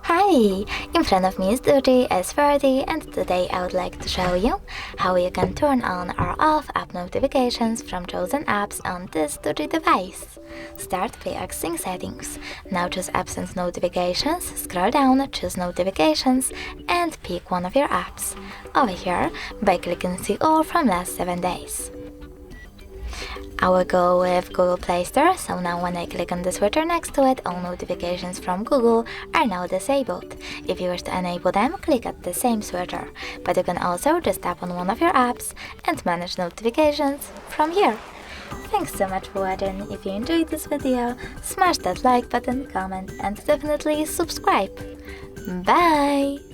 Hi! In front of me is DOOGEE S40, and today I would like to show you how you can turn on or off app notifications from chosen apps on this DOOGEE device. Start pre-accessing settings. Now choose apps and notifications, scroll down, choose notifications and pick one of your apps. Over here, by clicking see all from last 7 days. I will go with Google Play Store, so now when I click on the switcher next to it, all notifications from Google are now disabled. If you wish to enable them, click at the same switcher, but you can also just tap on one of your apps and manage notifications from here. Thanks so much for watching. If you enjoyed this video, smash that like button, comment and definitely subscribe. Bye!